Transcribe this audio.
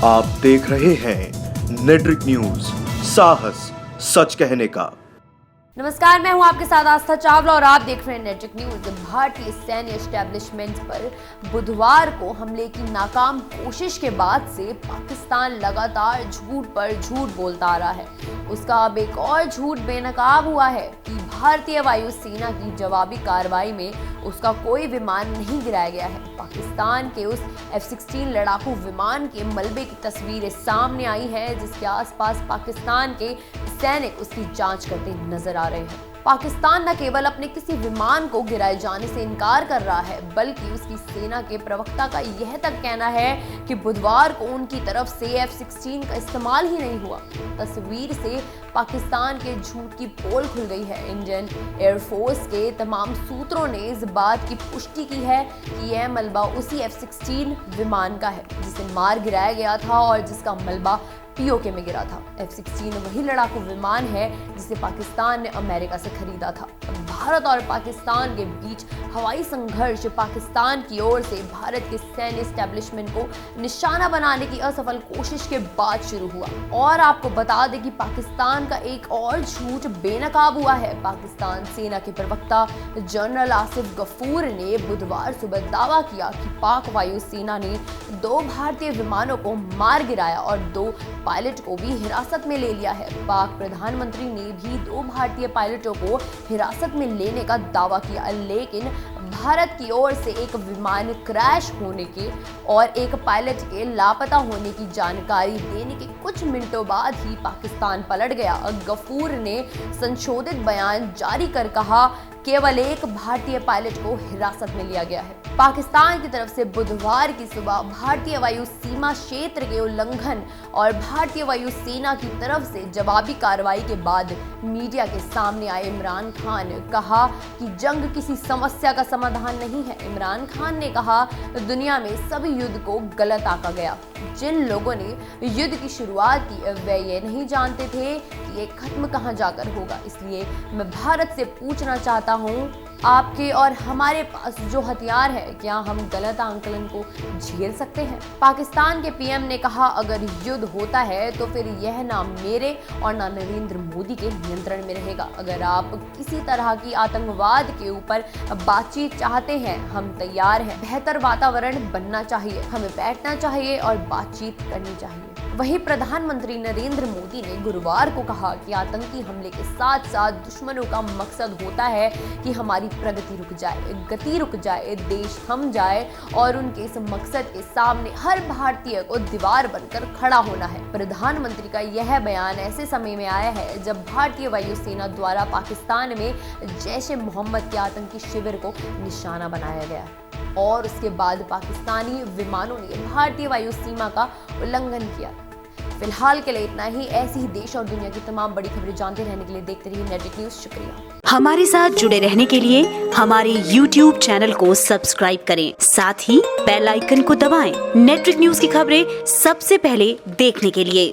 आप देख रहे हैं नेट्रिक न्यूज, साहस सच कहने का। नमस्कार, मैं हूं आपके साथ आस्था चावला और आप देख रहे हैं नेट्रिक न्यूज। भारतीय सैन्य एस्टेब्लिशमेंट पर बुधवार को हमले की नाकाम कोशिश के बाद से पाकिस्तान लगातार झूठ पर झूठ बोलता आ रहा है। उसका अब एक और झूठ बेनकाब हुआ है कि भारतीय वायुसेना की जवाबी कार्रवाई में उसका कोई विमान नहीं गिराया गया है। पाकिस्तान के उस F-16 लड़ाकू विमान के मलबे की तस्वीरें सामने आई हैं, जिसके आसपास पाकिस्तान के सैनिक उसकी जांच करते नजर आ रहे हैं। पाकिस्तान न केवल अपने किसी विमान को गिराए जाने से इनकार कर रहा है, बल्कि उसकी सेना के प्रवक्ता का यह तक कहना है कि बुधवार को उनकी तरफ से F-16 का इस्तेमाल ही नहीं हुआ। तस्वीर से पाकिस्तान के झूठ की पोल खुल गई है। इंडियन एयरफोर्स के तमाम सूत्रों ने इस बात की पुष्टि की है कि यह मलबा उसी F-16 विमान का है जिसे मार गिराया गया था और जिसका मलबा POK में गिरा था। F-16 वही लड़ाकू विमान है जिसे पाकिस्तान ने अमेरिका से खरीदा था। भारत और पाकिस्तान के बीच हवाई संघर्ष पाकिस्तान की ओर से भारत के सैन्य एस्टेब्लिशमेंट को निशाना बनाने की असफल कोशिश के बाद शुरू हुआ। और आपको बता दें कि पाकिस्तान का एक और झूठ बेनकाब हुआ है। पाकिस्तान सेना के प्रवक्ता जनरल आसिफ गफूर ने बुधवार सुबह दावा किया कि पाक वायुसेना ने 2 भारतीय विमानों को मार गिराया और 2 पायलट को भी हिरासत में ले लिया है। पाक प्रधानमंत्री ने भी 2 भारतीय पायलटों को हिरासत में लेने का दावा किया, लेकिन भारत की ओर से एक विमान क्रैश होने के और एक पायलट के लापता होने की जानकारी देने के कुछ मिनटों बाद ही पाकिस्तान पलट गया। गफूर ने संशोधित बयान जारी कर कहा, केवल एक भारतीय पायलट को हिरासत में लिया गया है। पाकिस्तान की तरफ से बुधवार की सुबह भारतीय वायु सीमा क्षेत्र के उल्लंघन और भारतीय वायुसेना की तरफ से जवाबी कार्रवाई के बाद मीडिया के सामने आए इमरान खान ने कहा कि जंग किसी समस्या का समाधान नहीं है। इमरान खान ने कहा, दुनिया में सभी युद्ध को गलत आंका गया। जिन लोगों ने युद्ध की शुरुआत की वे ये नहीं जानते थे कि ये खत्म कहां जाकर होगा। इसलिए मैं भारत से पूछना चाहता हूं, आपके और हमारे पास जो हथियार है, क्या हम गलत आंकलन को झेल सकते हैं? पाकिस्तान के PM ने कहा, अगर युद्ध होता है तो फिर यह ना मेरे और ना नरेंद्र मोदी के नियंत्रण में रहेगा। अगर आप किसी तरह की आतंकवाद के ऊपर बातचीत चाहते हैं, हम तैयार हैं। बेहतर वातावरण बनना चाहिए, हमें बैठना चाहिए और बातचीत करनी चाहिए। वहीं प्रधानमंत्री नरेंद्र मोदी ने गुरुवार को कहा कि आतंकी हमले के साथ साथ दुश्मनों का मकसद होता है कि हमारी प्रगति रुक जाए, गति रुक जाए, देश थम जाए और उनके इस मकसद के सामने हर भारतीय को दीवार बनकर खड़ा होना है। प्रधानमंत्री का यह बयान ऐसे समय में आया है जब भारतीय वायुसेना द्वारा पाकिस्तान में जैश-ए-मोहम्मद के आतंकी शिविर को निशाना बनाया गया है और उसके बाद पाकिस्तानी विमानों ने भारतीय वायु सीमा का उल्लंघन किया। फिलहाल के लिए इतना ही। ऐसी ही देश और दुनिया की तमाम बड़ी खबरें जानते रहने के लिए देखते रहिए नेट्रिक न्यूज। शुक्रिया। हमारे साथ जुड़े रहने के लिए हमारे YouTube चैनल को सब्सक्राइब करें, साथ ही बेल आइकन को दबाएं। नेट्रिक न्यूज की खबरें सबसे पहले देखने के लिए।